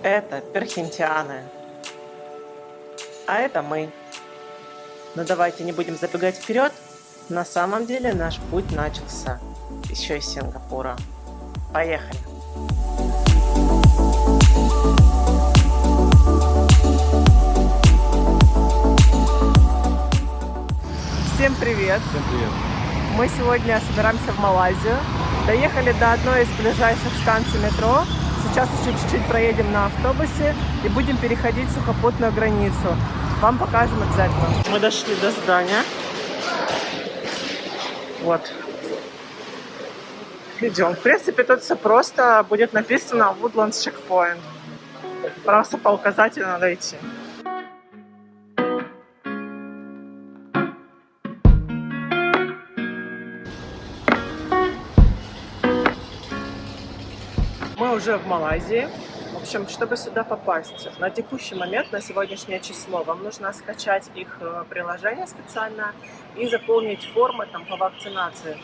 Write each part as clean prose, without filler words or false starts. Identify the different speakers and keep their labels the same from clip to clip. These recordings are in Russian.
Speaker 1: Это перхентианы, а это мы. Но давайте не будем забегать вперед. На самом деле наш путь начался еще из Сингапура. Поехали! Всем привет!
Speaker 2: Всем привет!
Speaker 1: Мы сегодня собираемся в Малайзию. Доехали до одной из ближайших станций метро. Сейчас еще чуть-чуть проедем на автобусе и будем переходить сухопутную границу. Вам покажем обязательно. Мы дошли до здания. Вот. Идем. В принципе, тут все просто. Будет написано Woodlands Checkpoint. Просто по указателю надо идти. Мы уже в Малайзии. В общем, чтобы сюда попасть, на текущий момент, на сегодняшнее число, вам нужно скачать их приложение специально и заполнить формы там, по вакцинации.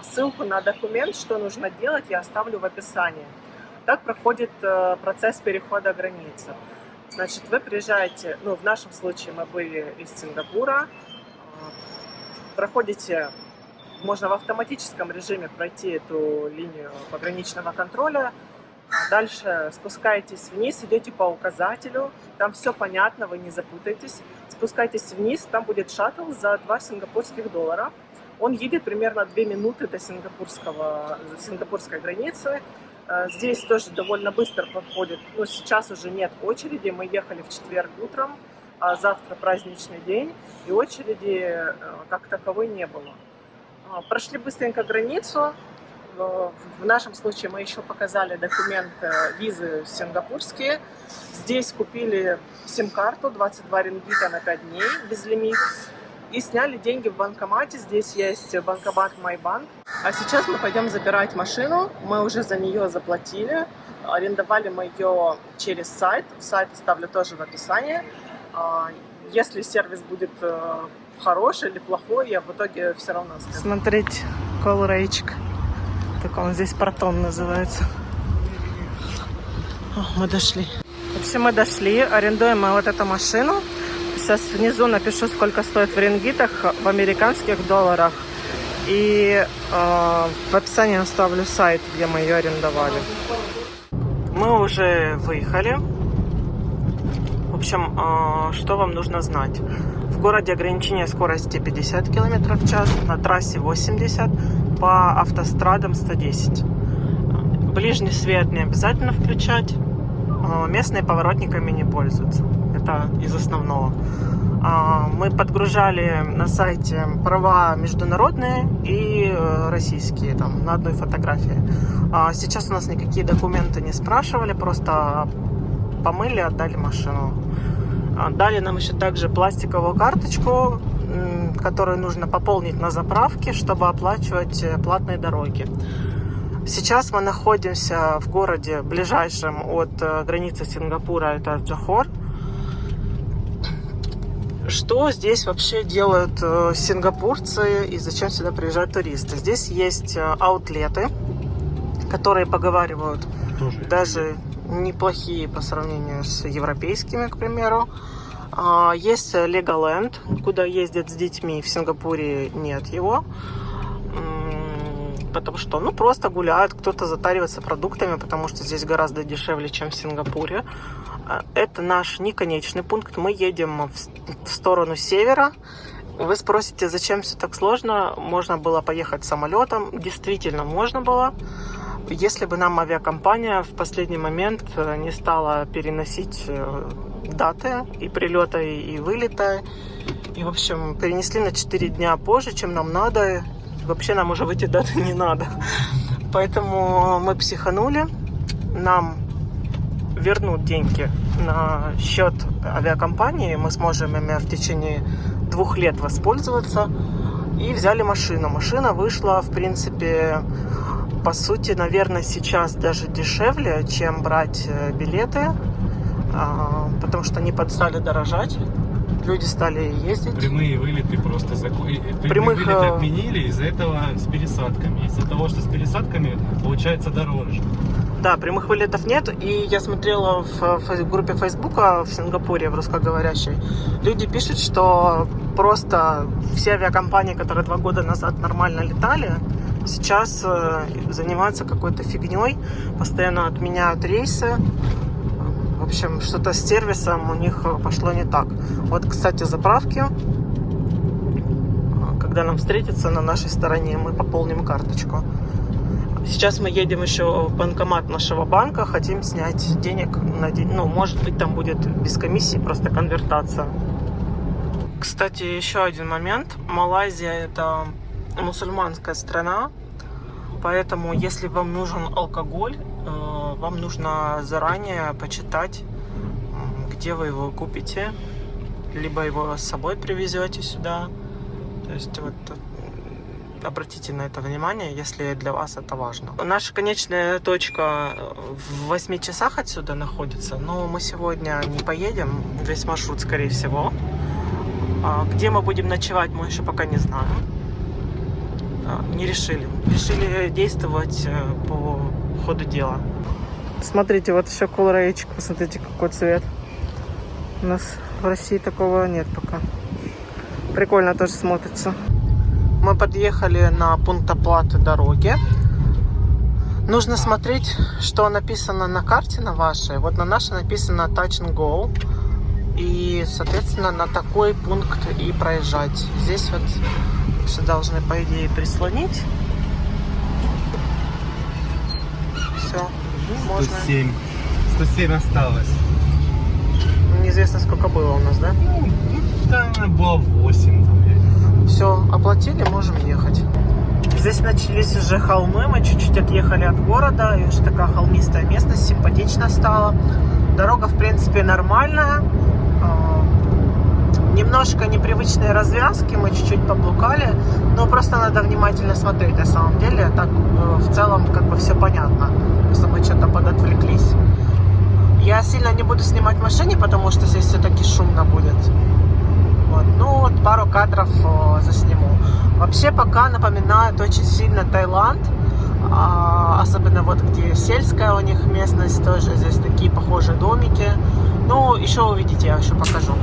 Speaker 1: Ссылку на документ, что нужно делать, я оставлю в описании. Так проходит процесс перехода границы. Значит, вы приезжаете, в нашем случае мы были из Сингапура, проходите, можно в автоматическом режиме пройти эту линию пограничного контроля. Дальше спускаетесь вниз, идете по указателю, там все понятно, вы не запутаетесь. Спускайтесь вниз, там будет шаттл за 2 сингапурских доллара. Он едет примерно 2 минуты до сингапурской границы. Здесь тоже довольно быстро проходит, сейчас уже нет очереди, мы ехали в четверг утром, а завтра праздничный день, и очереди как таковой не было. Прошли быстренько границу. В нашем случае мы еще показали документы, визы сингапурские. Здесь купили сим-карту 22 рингита на 5 дней, безлимит. И сняли деньги в банкомате. Здесь есть банкомат MyBank. А сейчас мы пойдем забирать машину. Мы уже за нее заплатили. Арендовали мы ее через сайт. Сайт оставлю тоже в описании. Если сервис будет хороший или плохой, я в итоге все равно скажу. Смотрите, колл-рейчик. Так он здесь Протон называется. Мы дошли. В общем, мы дошли. Арендуем мы вот эту машину. Сейчас внизу напишу, сколько стоит в рингитах, в американских долларах. И в описании оставлю сайт, где мы ее арендовали. Мы уже выехали. В общем, что вам нужно знать? В городе ограничение скорости 50 км в час, на трассе 80, по автострадам 110. Ближний свет не обязательно включать, местные поворотниками не пользуются. Это из основного. Мы подгружали на сайте права международные и российские, там, на одной фотографии. Сейчас у нас никакие документы не спрашивали, просто помыли, отдали машину. Дали нам еще также пластиковую карточку, которую нужно пополнить на заправке, чтобы оплачивать платные дороги. Сейчас мы находимся в городе, ближайшем от границы Сингапура, это Джохор. Что здесь вообще делают сингапурцы и зачем сюда приезжают туристы? Здесь есть аутлеты, которые поговаривают даже неплохие по сравнению с европейскими, к примеру. Есть Legoland, куда ездят с детьми. В Сингапуре нет его. Потому что, просто гуляют, кто-то затаривается продуктами, потому что здесь гораздо дешевле, чем в Сингапуре. Это наш неконечный пункт. Мы едем в сторону севера. Вы спросите, зачем все так сложно? Можно было поехать самолетом. Действительно, можно было. Если бы нам авиакомпания в последний момент не стала переносить даты и прилета, и вылета, и, в общем, перенесли на 4 дня позже, чем нам надо. Вообще нам уже в эти даты не надо. Поэтому мы психанули. Нам вернут деньги на счет авиакомпании. Мы сможем ими в течение 2 лет воспользоваться. И взяли машину. Машина вышла, в принципе, по сути, наверное, сейчас даже дешевле, чем брать билеты, потому что они подстали дорожать. Люди стали ездить.
Speaker 2: Прямые вылеты просто
Speaker 1: Прямых
Speaker 2: вылеты отменили из-за этого с пересадками. Из-за того, что с пересадками получается дороже.
Speaker 1: Да, прямых вылетов нет. И я смотрела в группе Фейсбука в Сингапуре, в русскоговорящей. Люди пишут, что просто все авиакомпании, которые 2 года назад нормально летали, сейчас занимаются какой-то фигней. Постоянно отменяют рейсы. В общем, что-то с сервисом у них пошло не так. Вот, кстати, заправки. Когда нам встретятся на нашей стороне, мы пополним карточку. Сейчас мы едем еще в банкомат нашего банка. Хотим снять денег на день. Ну, может быть, там будет без комиссии просто конвертация. Кстати, еще один момент. Малайзия — это мусульманская страна. Поэтому, если вам нужен алкоголь, вам нужно заранее почитать, где вы его купите. Либо его с собой привезете сюда. То есть вот обратите на это внимание, если для вас это важно. Наша конечная точка в 8 часах отсюда находится, но мы сегодня не поедем, весь маршрут, скорее всего. Где мы будем ночевать, мы еще пока не знаем. Не решили. Решили действовать по ходу дела. Смотрите, вот еще колорейчик, посмотрите, какой цвет. У нас в России такого нет пока. Прикольно тоже смотрится. Мы подъехали на пункт оплаты дороги. Нужно смотреть, что написано на карте на вашей. Вот на нашей написано Touch and Go. И, соответственно, на такой пункт и проезжать. Здесь вот все должны, по идее, прислонить. Все, можно.
Speaker 2: 107 осталось.
Speaker 1: Неизвестно, сколько было у нас, да?
Speaker 2: Ну, там было 8.
Speaker 1: Все, оплатили, можем ехать. Здесь начались уже холмы, мы чуть-чуть отъехали от города, и уже такая холмистая местность, симпатично стала. Дорога, в принципе, нормальная. Немножко непривычные развязки, мы чуть-чуть поблукали, но просто надо внимательно смотреть на самом деле. Так в целом как бы все понятно, просто мы что-то подотвлеклись. Я сильно не буду снимать в машине, потому что здесь все-таки шумно будет. Вот. Ну вот пару кадров засниму. Вообще пока напоминает очень сильно Таиланд, особенно вот где сельская у них местность, тоже здесь такие похожие домики. Ну еще увидите, я еще покажу.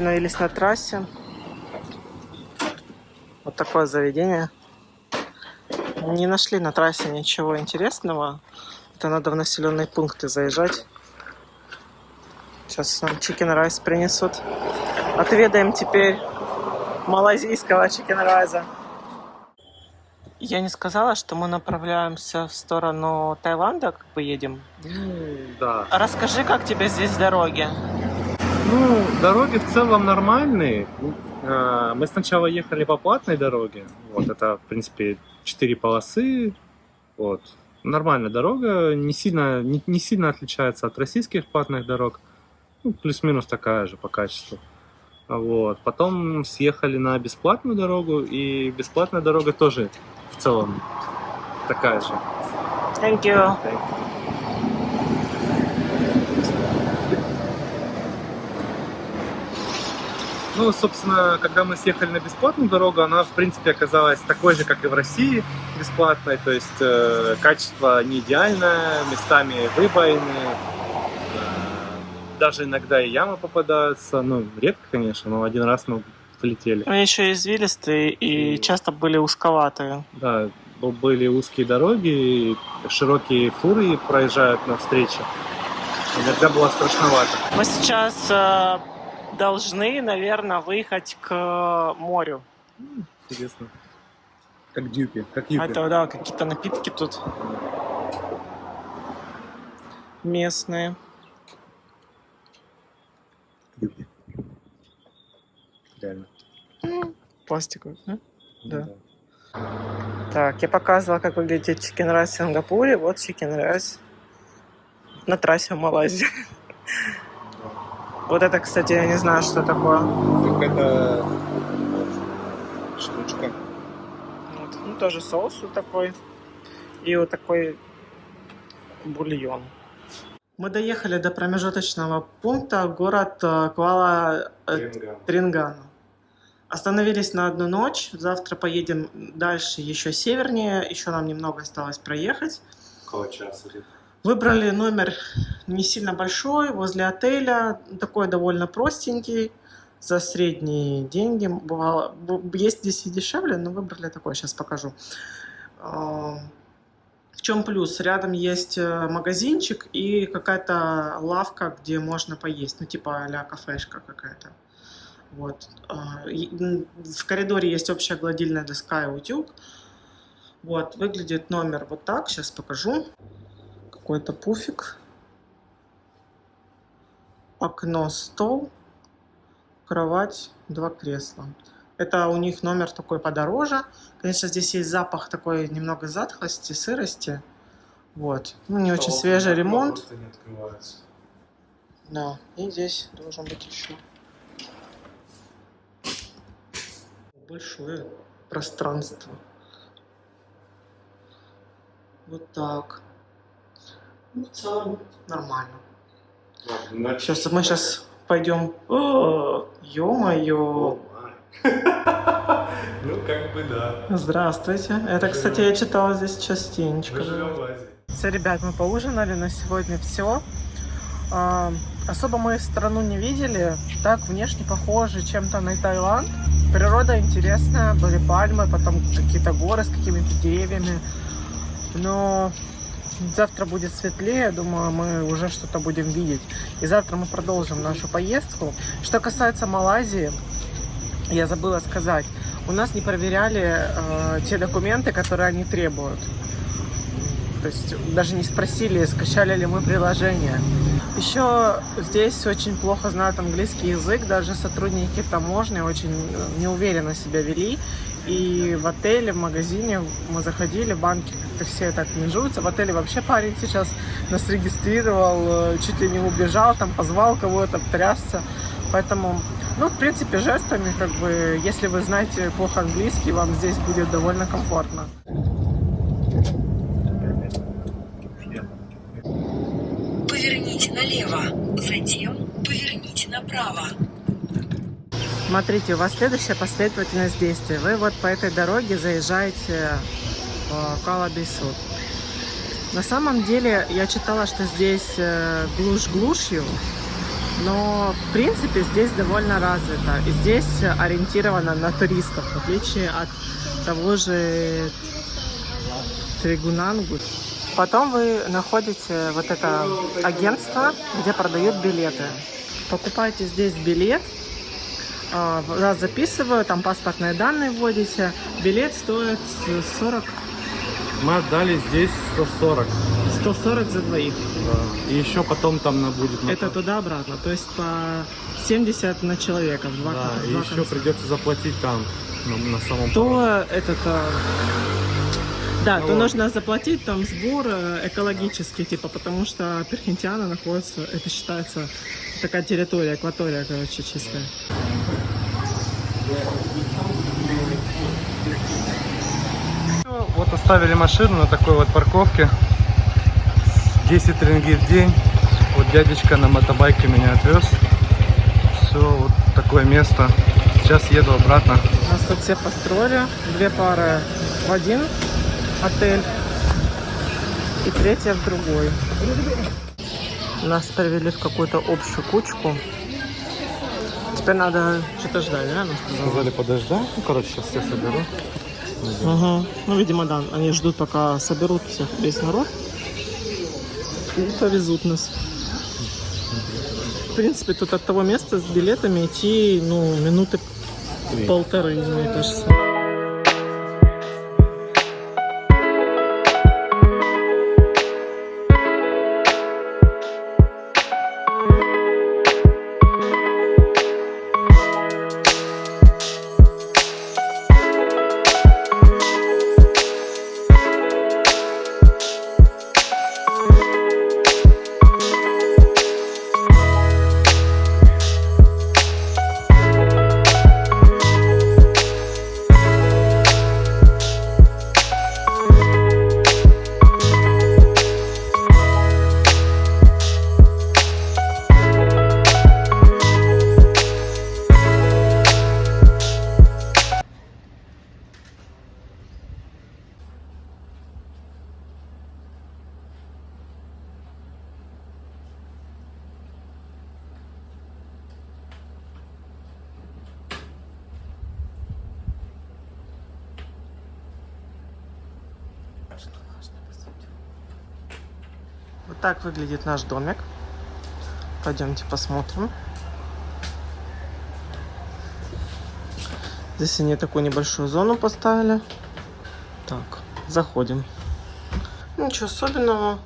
Speaker 1: Остановились на трассе. Вот такое заведение. Не нашли на трассе ничего интересного. Это надо в населенные пункты заезжать. Сейчас нам чикен райс принесут. Отведаем теперь малайзийского чикен райса. Я не сказала, что мы направляемся в сторону Таиланда, как бы едем.
Speaker 2: Да.
Speaker 1: Расскажи, как тебе здесь дороги?
Speaker 2: Ну, дороги в целом нормальные. Мы сначала ехали по платной дороге. Вот это, в принципе, 4 полосы. Вот. Нормальная дорога, не сильно отличается от российских платных дорог. Ну, плюс-минус такая же по качеству. Вот. Потом съехали на бесплатную дорогу, и бесплатная дорога тоже в целом такая же.
Speaker 1: Thank you.
Speaker 2: Ну, собственно, когда мы съехали на бесплатную дорогу, она, в принципе, оказалась такой же, как и в России, бесплатной. То есть качество не идеальное, местами выбоины. Даже иногда и ямы попадаются. Ну, редко, конечно, но один раз мы полетели.
Speaker 1: Они еще извилистые и часто были узковатые.
Speaker 2: Да, были узкие дороги, широкие фуры проезжают навстречу. Иногда было страшновато.
Speaker 1: Мы сейчас должны, наверное, выехать к морю.
Speaker 2: Интересно. Как дюпи, как юпи.
Speaker 1: Это, да, какие-то напитки тут местные.
Speaker 2: Юпи. Реально.
Speaker 1: Пластиковые, да?
Speaker 2: Да.
Speaker 1: Так, я показывала, как выглядит Chicken Rice в Сингапуре. Вот Chicken Rice на трассе в Малайзии. Вот это, кстати, я не знаю, что такое.
Speaker 2: Какая-то штучка.
Speaker 1: Вот. Ну, тоже соус вот такой. И вот такой бульон. Мы доехали до промежуточного пункта, город Куала-Тренгану. Остановились на одну ночь. Завтра поедем дальше, еще севернее. Еще нам немного осталось проехать.
Speaker 2: Около часа.
Speaker 1: Выбрали номер не сильно большой, возле отеля. Такой довольно простенький, за средние деньги. Бывало, есть здесь и дешевле, но выбрали такой, сейчас покажу. В чем плюс? Рядом есть магазинчик и какая-то лавка, где можно поесть. Ну, типа а-ля кафешка какая-то. Вот. В коридоре есть общая гладильная доска и утюг. Вот. Выглядит номер вот так. Сейчас покажу. Какой-то пуфик. Окно, стол. Кровать, 2 кресла. Это у них номер такой подороже. Конечно, здесь есть запах такой немного затхлости, сырости. Вот. Ну, не очень свежий ремонт.
Speaker 2: Не открывается.
Speaker 1: Да, и здесь должен быть еще большое пространство. Вот так. Ну, в целом нормально. Сейчас мы пойдем. Ё-моё!
Speaker 2: Ну, как бы да.
Speaker 1: Здравствуйте. Это, кстати, я читала здесь частенечко.
Speaker 2: Мы живем в Азии.
Speaker 1: Все, ребят, мы поужинали, на сегодня все. Особо мы страну не видели. Так, внешне похоже чем-то на Таиланд. Природа интересная, были пальмы, потом какие-то горы с какими-то деревьями. Но завтра будет светлее, думаю, мы уже что-то будем видеть. И завтра мы продолжим нашу поездку. Что касается Малайзии, я забыла сказать, у нас не проверяли те документы, которые они требуют. То есть даже не спросили, скачали ли мы приложение. Еще здесь очень плохо знают английский язык, даже сотрудники таможни очень неуверенно себя вели. И в отеле, в магазине мы заходили, банки как-то все так менжуются. В отеле вообще парень сейчас нас регистрировал, чуть ли не убежал, там позвал кого-то, трясся. Поэтому, ну, в принципе, жестами, как бы, если вы знаете плохо английский, вам здесь будет довольно комфортно.
Speaker 3: Поверните налево, затем поверните направо.
Speaker 1: Смотрите, у вас следующая последовательность действий. Вы вот по этой дороге заезжаете в Куала-Бисут. На самом деле, я читала, что здесь глушь глушью, но в принципе здесь довольно развито. И здесь ориентировано на туристов, в отличие от того же Тригунангу. Потом вы находите вот это агентство, где продают билеты. Покупаете здесь билет, вас записывают, там паспортные данные вводите. Билет стоит 40.
Speaker 2: Мы отдали здесь 140.
Speaker 1: 140 за двоих.
Speaker 2: Да. И еще потом там будет...
Speaker 1: Это туда-обратно, то есть по 70 на человека. В два,
Speaker 2: да,
Speaker 1: в
Speaker 2: и
Speaker 1: два
Speaker 2: еще
Speaker 1: конца.
Speaker 2: придется заплатить там, на самом
Speaker 1: То этот... Да,
Speaker 2: Ну
Speaker 1: то
Speaker 2: вот.
Speaker 1: нужно заплатить там сбор экологический, типа, потому что Перхентиана находится, это считается такая территория, акватория, короче, чистая.
Speaker 2: Вот оставили машину на такой вот парковке. 10 рингит в день. Вот дядечка на мотобайке меня отвез. Все, вот такое место. Сейчас еду обратно.
Speaker 1: У нас тут все построили. 2 пары в один отель и 3 в другой. Нас привели в какую-то общую кучку. Теперь надо что-то ждать, да?
Speaker 2: Сказали подождать. Ну, короче, сейчас все соберу.
Speaker 1: Ага. Ну, видимо, да. Они ждут, пока соберут всех, весь народ. И повезут нас. В принципе, тут от того места с билетами идти, ну, минуты 1,5, мне кажется. Вот так выглядит наш домик. Пойдемте посмотрим. Здесь они такую небольшую зону поставили. Так, заходим. Ничего особенного.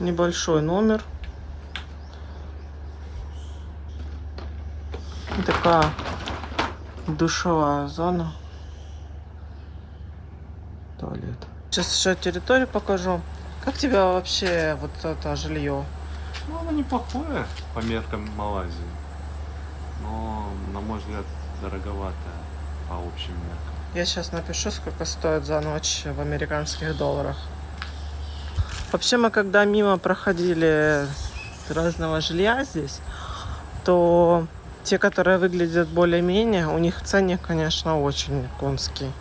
Speaker 1: Небольшой номер. И такая душевая зона. Туалет. Сейчас еще территорию покажу. Как тебе вообще вот это жилье?
Speaker 2: Ну, оно неплохое по меркам Малайзии. Но, на мой взгляд, дороговатое по общим меркам.
Speaker 1: Я сейчас напишу, сколько стоит за ночь в американских долларах. Вообще, мы когда мимо проходили разного жилья здесь, то те, которые выглядят более-менее, у них ценник, конечно, очень конский.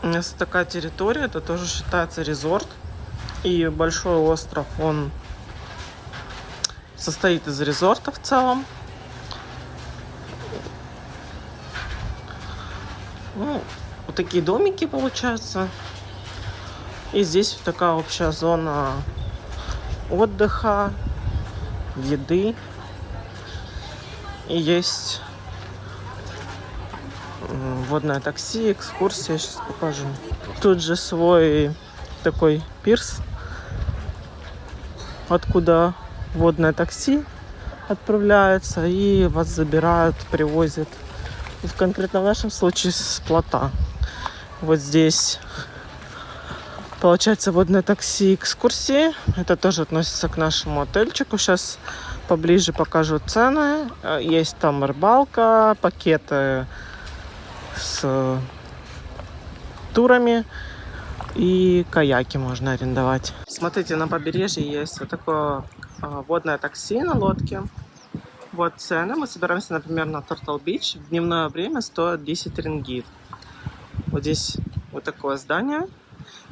Speaker 1: У нас такая территория, это тоже считается резорт. И большой остров, он состоит из резорта в целом. Ну, вот такие домики получаются. И здесь вот такая общая зона отдыха, еды. И есть водное такси, экскурсия, сейчас покажу. Тут же свой такой пирс, откуда водное такси отправляется и вас забирают, привозят. И конкретно в нашем случае с плота. Вот здесь получается водное такси, экскурсии. Это тоже относится к нашему отельчику. Сейчас поближе покажу цены. Есть там рыбалка, пакеты с турами и каяки можно арендовать. Смотрите, на побережье есть вот такое водное такси на лодке. Вот цены. Мы собираемся, например, на Turtle Beach. В дневное время стоит 10 рингит. Вот здесь вот такое здание.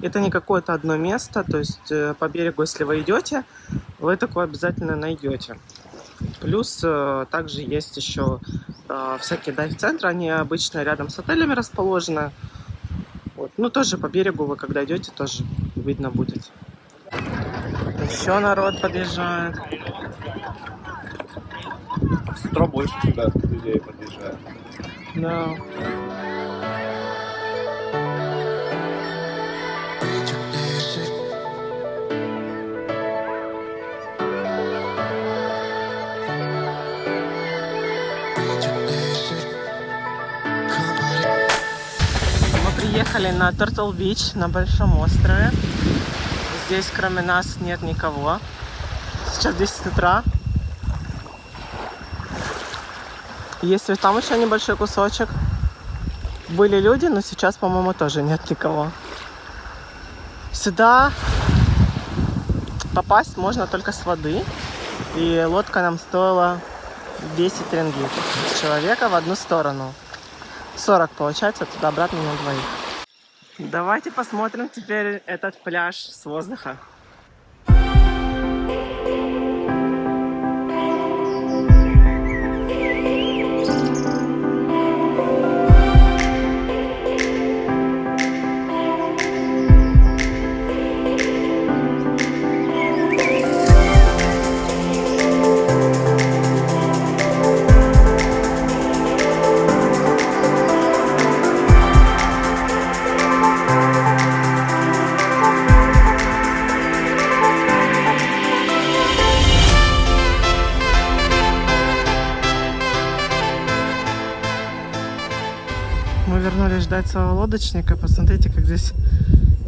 Speaker 1: Это не какое-то одно место. То есть по берегу, если вы идете, вы такое обязательно найдете. Плюс также есть еще всякие дайв-центры. Они обычно рядом с отелями расположены. Вот. Ну, тоже по берегу вы, когда идете, тоже видно будет. Еще народ подъезжает.
Speaker 2: С утра больше сюда людей подъезжает.
Speaker 1: Да. Приехали на Turtle Beach, на Большом острове. Здесь кроме нас нет никого. Сейчас 10 утра. Есть вот там еще небольшой кусочек. Были люди, но сейчас, по-моему, тоже нет никого. Сюда попасть можно только с воды. И лодка нам стоила 10 рингит с человека в одну сторону. 40 получается, туда-обратно на двоих. Давайте посмотрим теперь этот пляж с воздуха. Мы вернулись ждать своего лодочника. Посмотрите, как здесь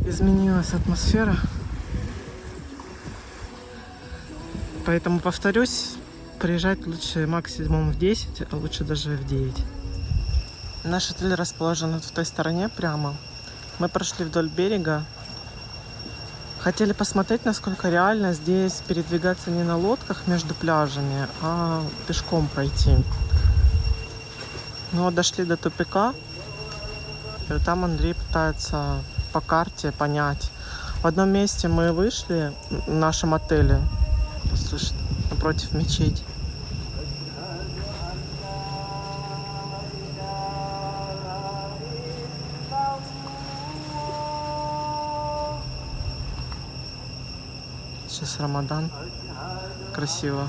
Speaker 1: изменилась атмосфера. Поэтому повторюсь, приезжать лучше максимум в 10, а лучше даже в 9. Наш отель расположен вот в той стороне прямо. Мы прошли вдоль берега. Хотели посмотреть, насколько реально здесь передвигаться не на лодках между пляжами, а пешком пройти. Но дошли до тупика. И там Андрей пытается по карте понять. В одном месте мы вышли в нашем отеле, слушай, напротив мечети. Сейчас Рамадан. Красиво.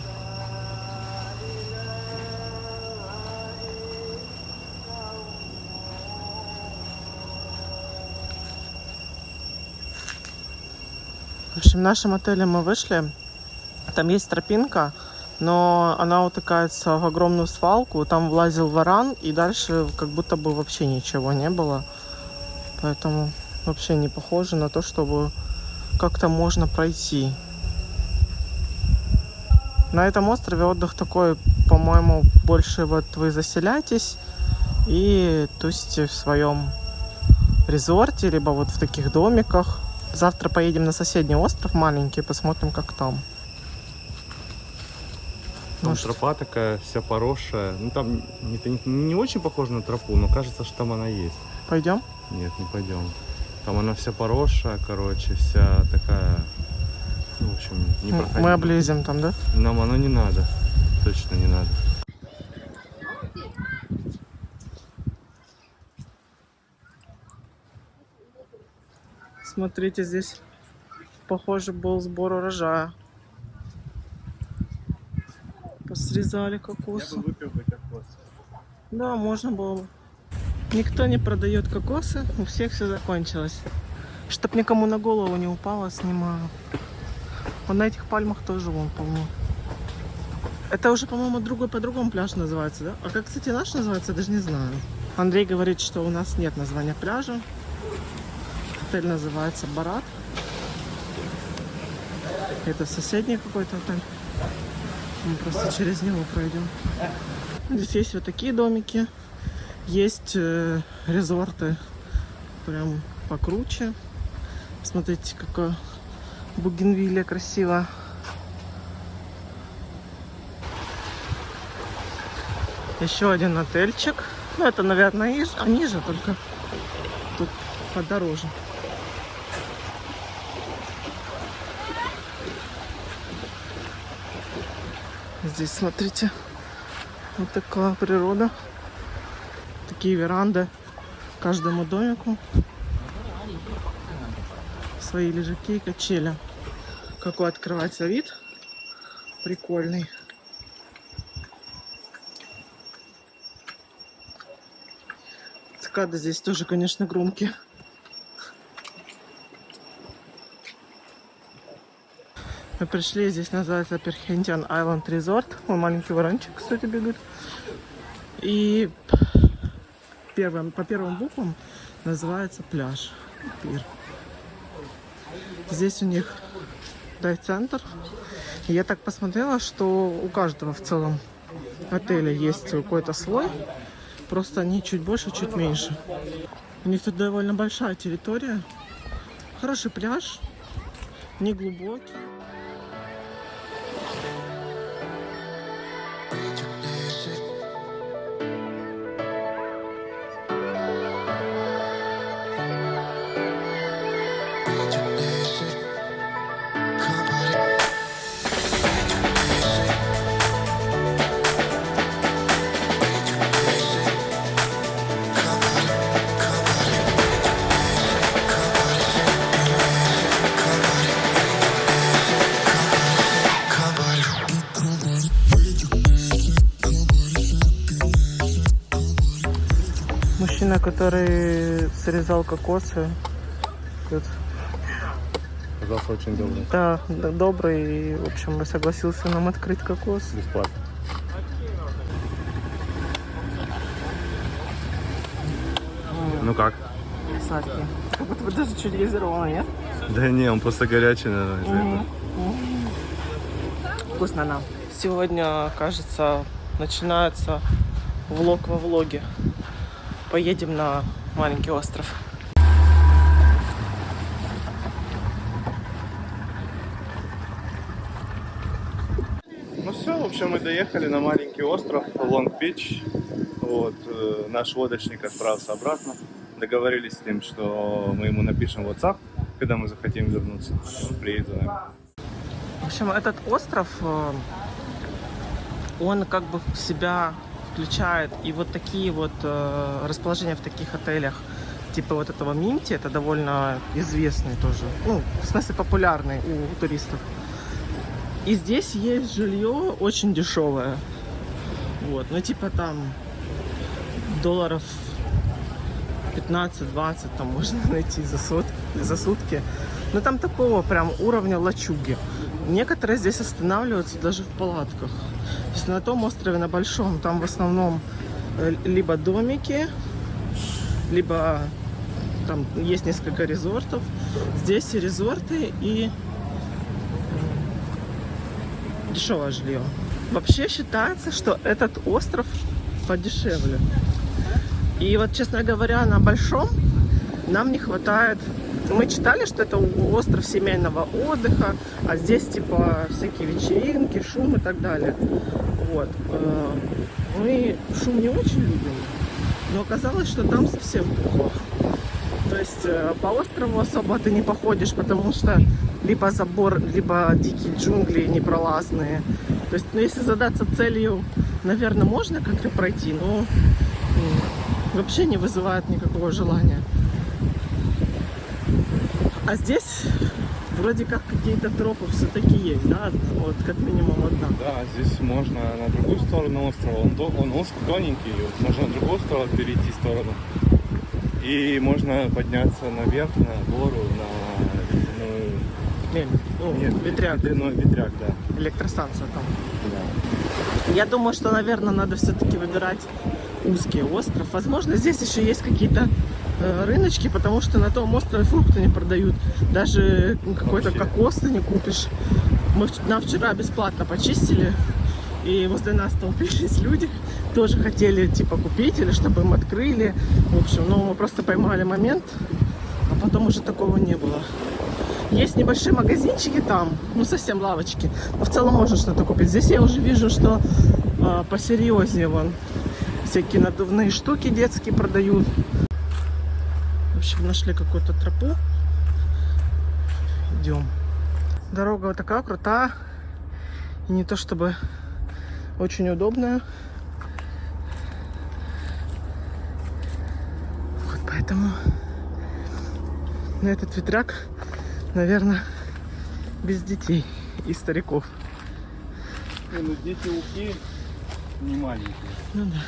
Speaker 1: В общем, в нашем отеле мы вышли. Там есть тропинка, но она утыкается в огромную свалку. Там влазил варан, и дальше как будто бы вообще ничего не было. Поэтому вообще не похоже на то, чтобы как-то можно пройти. На этом острове отдых такой, по-моему, больше вот вы заселяетесь и тусите в своем резорте, либо вот в таких домиках. Завтра поедем на соседний остров маленький, посмотрим, как там.
Speaker 2: Там тропа такая, вся поросшая. Ну, там не очень похоже на тропу, но кажется, что там она есть.
Speaker 1: Пойдем?
Speaker 2: Нет, не пойдем. Там она вся поросшая, короче, вся такая, ну, в общем, не проходимая.
Speaker 1: Мы облезем там, да?
Speaker 2: Нам оно не надо. Точно не надо.
Speaker 1: Смотрите, здесь, похоже, был сбор урожая. Посрезали кокосы.
Speaker 2: Я бы выпил бы кокос.
Speaker 1: Да, можно было бы. Никто не продает кокосы, у всех все закончилось. Чтоб никому на голову не упало, снимаю. Вот на этих пальмах тоже вон полно. Это уже, по-моему, по-другому пляж называется, да? А как, кстати, наш называется, я даже не знаю. Андрей говорит, что у нас нет названия пляжа. Отель называется Барат. Это соседний какой-то отель. Мы просто через него пройдем. Здесь есть вот такие домики. Есть резорты прям покруче. Смотрите, какое бугенвилля красиво. Еще один отельчик. Ну, это, наверное, ниже, только тут подороже. Здесь, смотрите, вот такая природа. Такие веранды каждому домику. Свои лежаки и качели. Какой открывается вид. Прикольный. Цикады здесь тоже, конечно, громкие. Мы пришли, здесь называется Perhentian Island Resort. Вон маленький ворончик, кстати, бегает. И по первым буквам называется пляж. Пир. Здесь у них дайв-центр. И я так посмотрела, что у каждого в целом отеля есть какой-то слой, просто они чуть больше, чуть меньше. У них тут довольно большая территория, хороший пляж, не глубокий. Мужчина, который срезал кокосы, тут,
Speaker 2: Оказался очень добрый.
Speaker 1: да, добрый, и, в общем, согласился нам открыть кокос.
Speaker 2: Бесплатно. Ну как?
Speaker 1: Сладкий. Как будто бы даже чуть газированный, нет?
Speaker 2: Да не, он просто горячий, наверное.
Speaker 1: Вкусно нам. Сегодня, кажется, начинается влог во влоге. Поедем на маленький остров.
Speaker 2: Ну все, в общем, мы доехали на маленький остров Лонг-Бич. Вот, наш лодочник отправился обратно. Договорились с ним, что мы ему напишем в WhatsApp, когда мы захотим вернуться. Он приедет за нами.
Speaker 1: В общем, этот остров, он как бы в себя включает и вот такие вот расположения в таких отелях, типа вот этого Минти, это довольно известный тоже, ну, в смысле популярный у туристов. И здесь есть жилье очень дешевое, вот, ну типа там долларов 15-20 там можно найти за сутки. Но там такого прям уровня лачуги. Некоторые здесь останавливаются даже в палатках. То есть на том острове, на большом, там в основном либо домики, либо там есть несколько резортов. Здесь и резорты, и дешевое жилье. Вообще считается, что этот остров подешевле. И вот, честно говоря, на большом нам не хватает. Мы читали, что это остров семейного отдыха, а здесь типа всякие вечеринки, шум и так далее. Вот. Мы шум не очень любим, но оказалось, что там совсем плохо. То есть по острову особо ты не походишь, потому что либо забор, либо дикие джунгли непролазные. То есть, ну, если задаться целью, наверное, можно как-то пройти, но вообще не вызывает никакого желания. А здесь вроде как какие-то тропы все-таки есть, да? Вот как минимум одна.
Speaker 2: Да, здесь можно на другую сторону острова. Он узкий, тоненький, можно на другую сторону перейти сторону. И можно подняться наверх, на гору,
Speaker 1: Ветряк.
Speaker 2: Ветряк, да.
Speaker 1: Электростанция там.
Speaker 2: Да.
Speaker 1: Я думаю, что, наверное, надо все-таки выбирать узкий остров. Возможно, здесь еще есть какие-то рыночки, потому что на том острове фрукты не продают. Даже какой-то кокос ты не купишь. Нам вчера бесплатно почистили, и возле нас толпились люди. Тоже хотели типа купить или чтобы им открыли. В общем, но мы просто поймали момент, а потом уже такого не было. Есть небольшие магазинчики там, ну совсем лавочки. Но в целом можно что-то купить. Здесь я уже вижу, что посерьезнее вон всякие надувные штуки детские продают. В общем, нашли какую-то тропу. Идем. Дорога вот такая крутая. И не то чтобы очень удобная. Вот поэтому на этот ветряк, наверное, без детей и стариков.
Speaker 2: Ну, дети луки не маленькие.
Speaker 1: Ну да.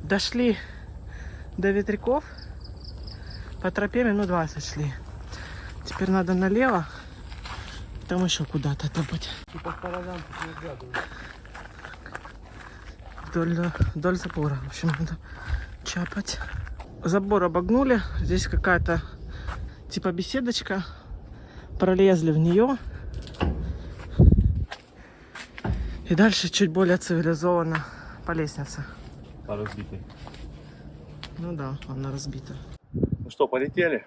Speaker 1: Дошли до ветряков. По тропе минут 20 шли. Теперь надо налево. Там еще куда-то топать. Вдоль забора. В общем, надо чапать. Забор обогнули. Здесь какая-то типа беседочка. Пролезли в нее. И дальше чуть более цивилизованно по лестнице.
Speaker 2: По разбитой.
Speaker 1: Ну да, она разбита.
Speaker 2: Ну что, полетели?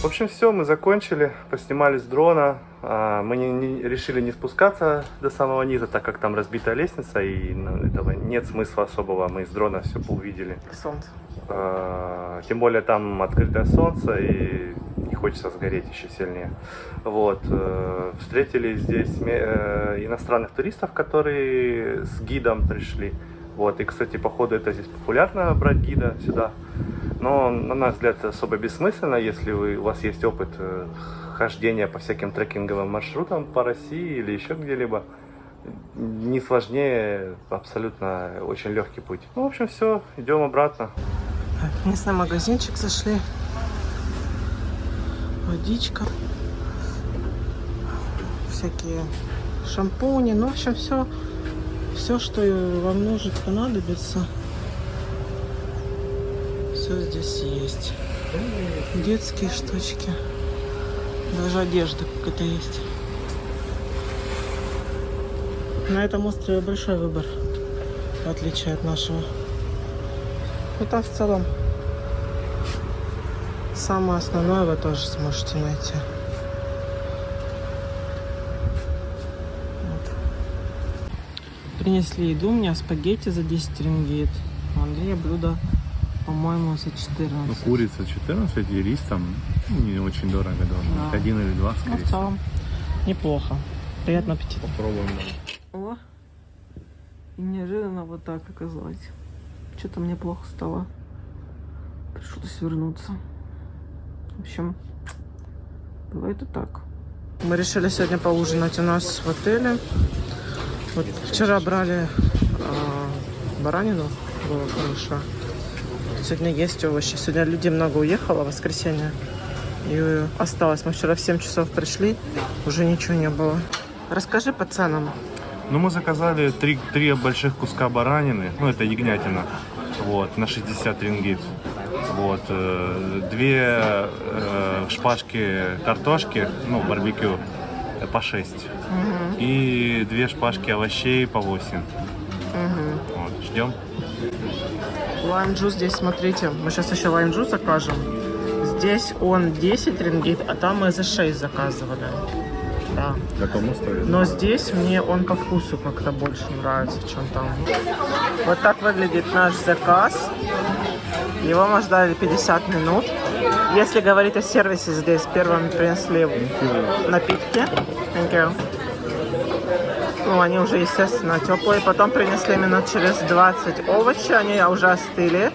Speaker 2: В общем, все, мы закончили, поснимали с дрона. Мы решили не спускаться до самого низа, так как там разбитая лестница, и этого нет смысла особого. Мы с дрона все увидели.
Speaker 1: Солнце.
Speaker 2: Тем более там открытое солнце, и не хочется сгореть еще сильнее. Вот. Встретили здесь иностранных туристов, которые с гидом пришли. Вот. И, кстати, походу это здесь популярно брать гида сюда. Но, на наш взгляд, особо бессмысленно, если у вас есть опыт хождения по всяким трекинговым маршрутам по России или еще где-либо. Не сложнее, абсолютно очень легкий путь. Ну, в общем, все, идем обратно.
Speaker 1: В местный магазинчик зашли. Водичка. Всякие шампуни. Ну, в общем, все, что вам нужно, понадобится. Все здесь есть. Детские штучки. Даже одежда какая-то есть. На этом острове большой выбор, в отличие от нашего. Ну там в целом самое основное вы тоже сможете найти. Вот. Принесли еду, у меня спагетти за 10 рингит. У Андрея блюдо, по-моему, за 14.
Speaker 2: Ну, курица 14 и рис там не очень дорого должен быть.
Speaker 1: Да.
Speaker 2: 1 или 2,
Speaker 1: Ну,
Speaker 2: скорее
Speaker 1: в
Speaker 2: всего.
Speaker 1: целом неплохо. Приятного аппетита.
Speaker 2: Попробуем.
Speaker 1: О, и неожиданно вот так оказалось. Что-то мне плохо стало. Пришлось вернуться. В общем, бывает и так. Мы решили сегодня поужинать у нас в отеле. Вот вчера брали баранину, было хорошо. Сегодня есть овощи. Сегодня людей много уехало в воскресенье. И осталось. Мы вчера в 7 часов пришли, уже ничего не было. Расскажи по ценам.
Speaker 2: Ну, мы заказали 3 больших куска баранины, ну, это ягнятина, вот, на 60 рингит. Вот, 2 шпажки картошки, ну, барбекю, по 6. И 2 шпажки овощей по 8. Вот, ждем.
Speaker 1: Лайм-джус здесь, смотрите, мы сейчас еще лайм-джус закажем. Здесь он 10 рингит, а там мы за 6 заказывали. Да.
Speaker 2: Готовы стоит.
Speaker 1: Но здесь мне он по вкусу как-то больше нравится, чем там. Вот так выглядит наш заказ. Его мы ждали 50 минут. Если говорить о сервисе, здесь первым принесли напитки. Thank you. Ну, они уже, естественно, теплые. Потом принесли минут через 20 овощи, они уже остыли.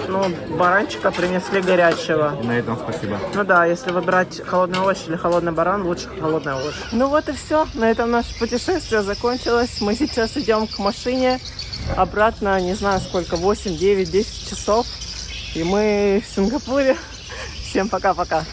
Speaker 1: Ну, баранчика принесли горячего.
Speaker 2: На этом спасибо.
Speaker 1: Ну да, если выбирать холодный овощ или холодный баран, лучше холодный овощ. Ну вот и все. На этом наше путешествие закончилось. Мы сейчас идем к машине. Обратно, не знаю сколько, 8, 9, 10 часов. И мы в Сингапуре. Всем пока-пока.